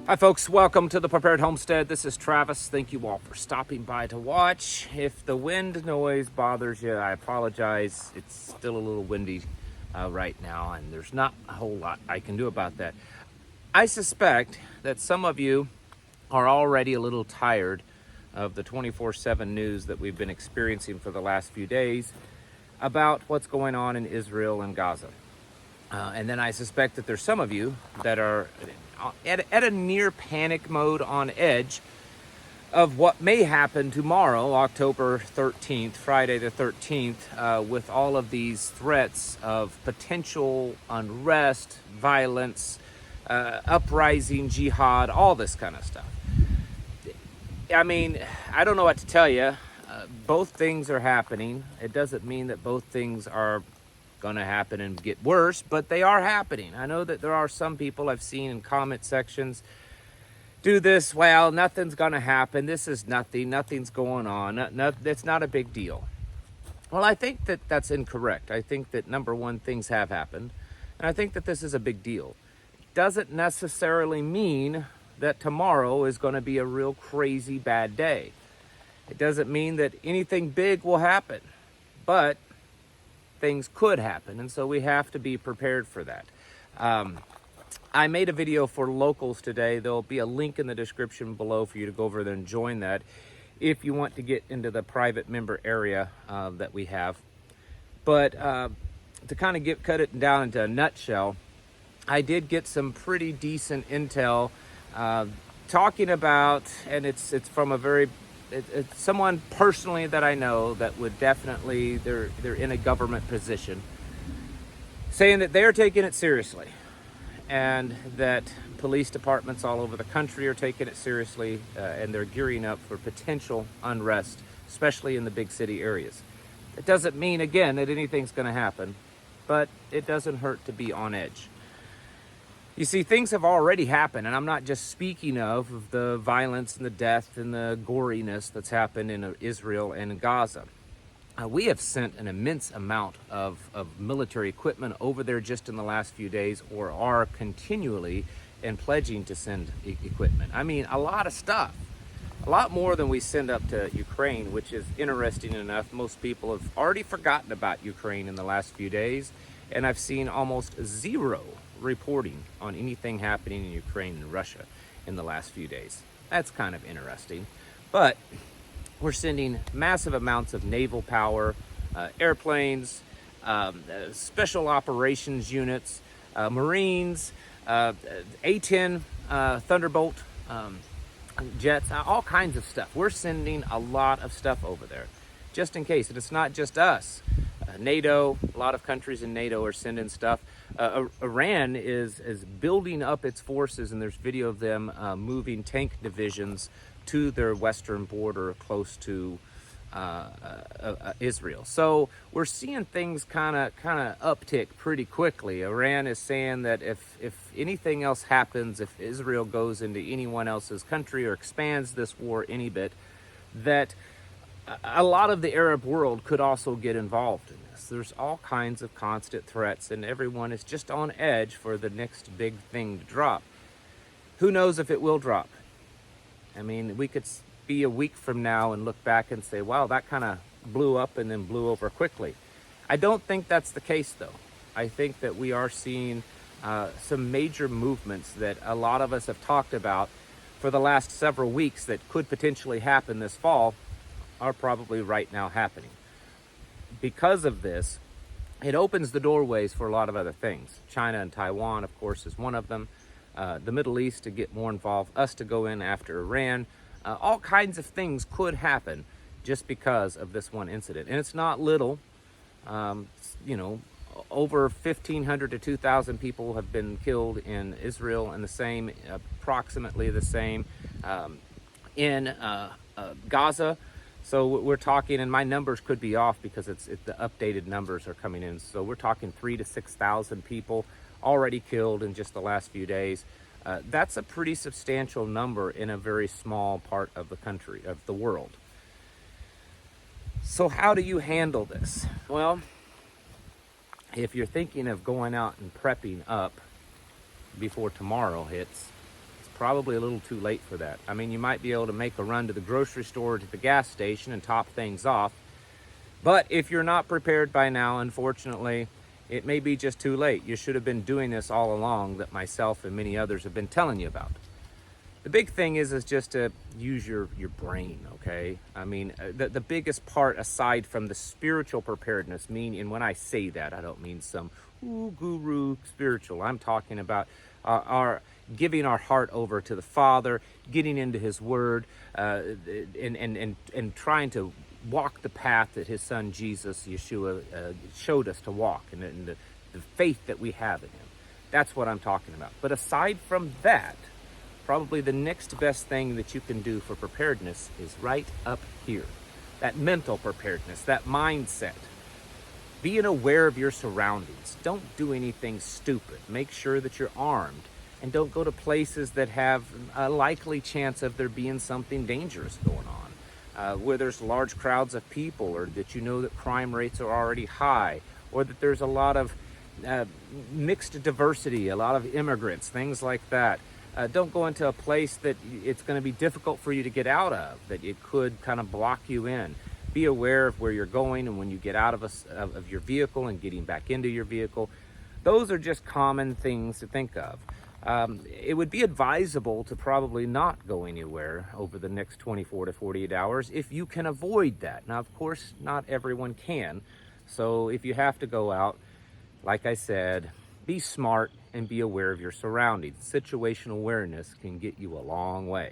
Hi folks, welcome to the Prepared Homestead. This is Travis. Thank you all for stopping by to watch. If the wind noise bothers you, I apologize. It's still a little windy right now, and there's not a whole lot I can do about that. I suspect that some of you are already a little tired of the 24/7 news that we've been experiencing for the last few days about what's going on in Israel and Gaza. And then I suspect that there's some of you that are at a near panic mode, on edge of what may happen tomorrow, October 13th, Friday the 13th, with all of these threats of potential unrest, violence, uprising jihad, all this kind of stuff. I mean, I don't know what to tell you. Both things are happening. It doesn't mean that both things are going to happen and get worse, but they are happening. I know that there are some people I've seen in comment sections do this, well, nothing's going to happen, this is nothing's going on, it's not a big deal. Well, I think that that's incorrect. I think that, number one, things have happened, and I think that this is a big deal. It doesn't necessarily mean that tomorrow is going to be a real crazy bad day. It doesn't mean that anything big will happen, but things could happen, and so we have to be prepared for that. I made a video for locals today. There'll be a link in the description below for you to go over there and join that if you want to get into the private member area that we have. But to kind of cut it down into a nutshell, I did get some pretty decent intel talking about, and it's from a very it's someone personally that I know that would definitely, they're in a government position, saying that they're taking it seriously, and that police departments all over the country are taking it seriously, and they're gearing up for potential unrest, especially in the big city areas. It doesn't mean, again, that anything's going to happen, but it doesn't hurt to be on edge. You see, things have already happened, and I'm not just speaking of the violence and the death and the goriness that's happened in Israel and in Gaza. We have sent an immense amount of military equipment over there just in the last few days, or are continually and pledging to send equipment. I mean, a lot of stuff. A lot more than we send up to Ukraine, which is interesting enough. Most people have already forgotten about Ukraine in the last few days, and I've seen almost zero reporting on anything happening in Ukraine and Russia in the last few days. That's kind of interesting. But we're sending massive amounts of naval power, airplanes, special operations units, Marines, A-10 Thunderbolt jets, all kinds of stuff. We're sending a lot of stuff over there, just in case. And it's not just us. NATO, a lot of countries in NATO are sending stuff. Iran is building up its forces, and there's video of them moving tank divisions to their western border close to Israel. So we're seeing things kind of uptick pretty quickly. Iran is saying that if anything else happens, if Israel goes into anyone else's country or expands this war any bit, that a lot of the Arab world could also get involved in this. There's all kinds of constant threats, and everyone is just on edge for the next big thing to drop. Who knows if it will drop? I mean, we could be a week from now and look back and say, wow, that kind of blew up and then blew over quickly. I don't think that's the case, though. I think that we are seeing some major movements that a lot of us have talked about for the last several weeks that could potentially happen this fall are probably right now happening. Because of this, it opens the doorways for a lot of other things. China and Taiwan, of course, is one of them. The Middle East to get more involved, us to go in after Iran. All kinds of things could happen just because of this one incident. And it's not little. You know, over 1,500 to 2,000 people have been killed in Israel, and the same, approximately the same, in Gaza. So we're talking, and my numbers could be off because the updated numbers are coming in. So we're talking 3,000 to 6,000 people already killed in just the last few days. That's a pretty substantial number in a very small part of the country, of the world. So how do you handle this? Well, if you're thinking of going out and prepping up before tomorrow hits, it's probably a little too late for that. I mean, you might be able to make a run to the grocery store or to the gas station and top things off. But if you're not prepared by now, unfortunately, it may be just too late. You should have been doing this all along, that myself and many others have been telling you about. The big thing is just to use your brain, okay? I mean, the biggest part, aside from the spiritual preparedness, and when I say that, I don't mean some guru spiritual. I'm talking about our giving our heart over to the Father, getting into His Word, and trying to walk the path that His Son Jesus, Yeshua, showed us to walk, and the faith that we have in Him. That's what I'm talking about. But aside from that, probably the next best thing that you can do for preparedness is right up here. That mental preparedness, that mindset. Being aware of your surroundings. Don't do anything stupid. Make sure that you're armed. And don't go to places that have a likely chance of there being something dangerous going on. Where there's large crowds of people, or that you know that crime rates are already high, or that there's a lot of mixed diversity, a lot of immigrants, things like that. Don't go into a place that it's going to be difficult for you to get out of, that it could kind of block you in. Be aware of where you're going, and when you get out of your vehicle and getting back into your vehicle. Those are just common things to think of. It would be advisable to probably not go anywhere over the next 24 to 48 hours if you can avoid that. Now, of course, not everyone can. So if you have to go out, like I said, be smart and be aware of your surroundings. Situational awareness can get you a long way.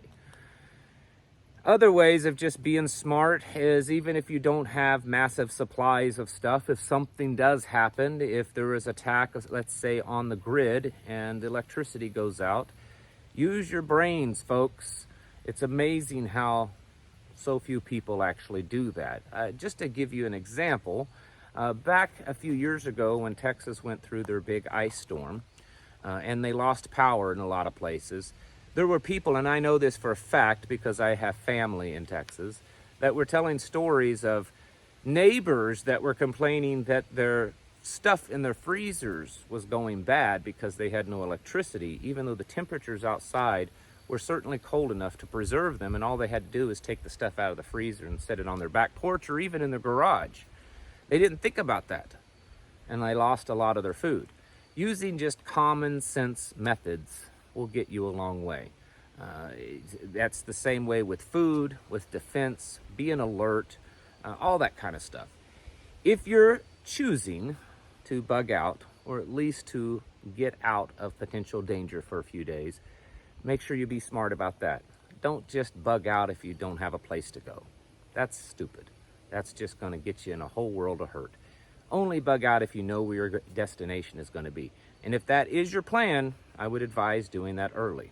Other ways of just being smart is, even if you don't have massive supplies of stuff, if something does happen, if there is attack, let's say on the grid, and electricity goes out, use your brains, folks. It's amazing how so few people actually do that. Just to give you an example, back a few years ago when Texas went through their big ice storm, and they lost power in a lot of places, there were people, and I know this for a fact because I have family in Texas, that were telling stories of neighbors that were complaining that their stuff in their freezers was going bad because they had no electricity, even though the temperatures outside were certainly cold enough to preserve them, and all they had to do was take the stuff out of the freezer and set it on their back porch or even in their garage. They didn't think about that, and they lost a lot of their food. Using just common sense methods will get you a long way. That's the same way with food, with defense, being alert, all that kind of stuff. If you're choosing to bug out, or at least to get out of potential danger for a few days, make sure you be smart about that. Don't just bug out if you don't have a place to go. That's stupid. That's just going to get you in a whole world of hurt. Only bug out if you know where your destination is going to be. And if that is your plan, I would advise doing that early.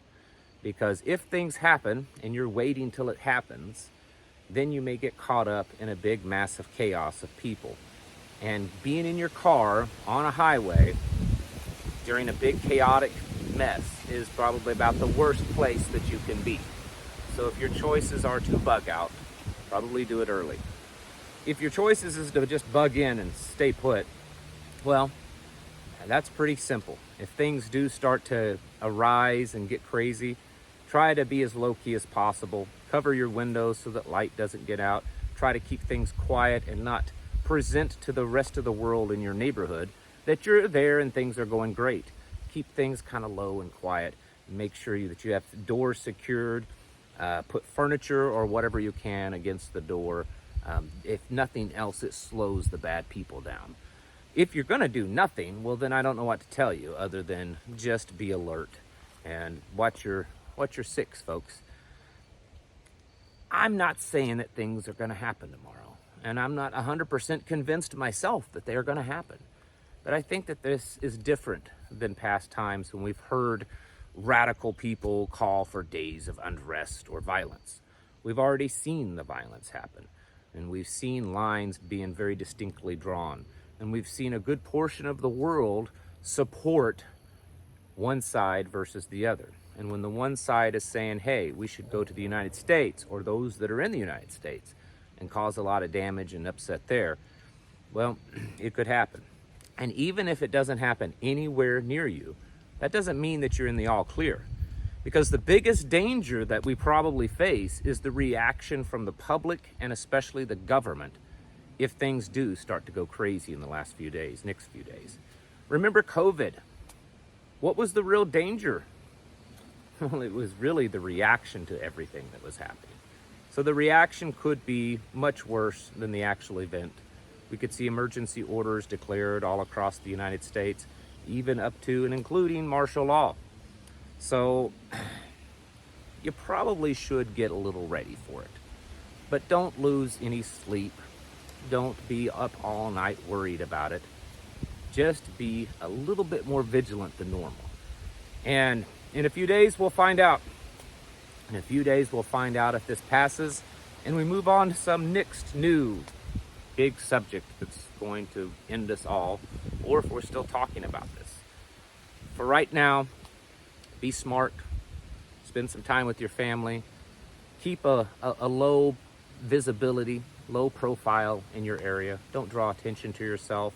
Because if things happen and you're waiting till it happens, then you may get caught up in a big, massive chaos of people. And being in your car on a highway during a big, chaotic mess is probably about the worst place that you can be. So if your choices are to bug out, probably do it early. If your choices is to just bug in and stay put, well, that's pretty simple. If things do start to arise and get crazy, try to be as low-key as possible. Cover your windows so that light doesn't get out. Try to keep things quiet and not present to the rest of the world in your neighborhood that you're there and things are going great. Keep things kind of low and quiet. Make sure that you have doors secured. Put furniture or whatever you can against the door. If nothing else, it slows the bad people down. If you're going to do nothing, well, then I don't know what to tell you other than just be alert and watch your six, folks. I'm not saying that things are going to happen tomorrow, and I'm not 100% convinced myself that they are going to happen. But I think that this is different than past times when we've heard radical people call for days of unrest or violence. We've already seen the violence happen, and we've seen lines being very distinctly drawn. And we've seen a good portion of the world support one side versus the other. And when the one side is saying, hey, we should go to the United States, or those that are in the United States, and cause a lot of damage and upset there, well, it could happen. And even if it doesn't happen anywhere near you, that doesn't mean that you're in the all clear. Because the biggest danger that we probably face is the reaction from the public and especially the government if things do start to go crazy in the next few days. Remember COVID? What was the real danger? Well, it was really the reaction to everything that was happening. So the reaction could be much worse than the actual event. We could see emergency orders declared all across the United States, even up to and including martial law. So you probably should get a little ready for it. But don't lose any sleep. Don't be up all night worried about it. Just be a little bit more vigilant than normal. And in a few days, we'll find out. In a few days, we'll find out if this passes and we move on to some next new big subject that's going to end us all, or if we're still talking about this. For right now, be smart, spend some time with your family, keep a low visibility, low profile in your area. Don't draw attention to yourself,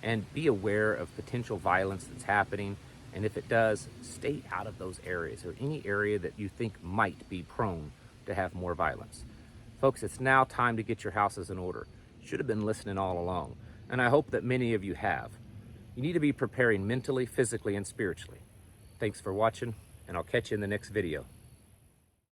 and be aware of potential violence that's happening. And if it does, stay out of those areas or any area that you think might be prone to have more violence. Folks, it's now time to get your houses in order. Should have been listening all along, and I hope that many of you have. You need to be preparing mentally, physically, and spiritually. Thanks for watching, and I'll catch you in the next video.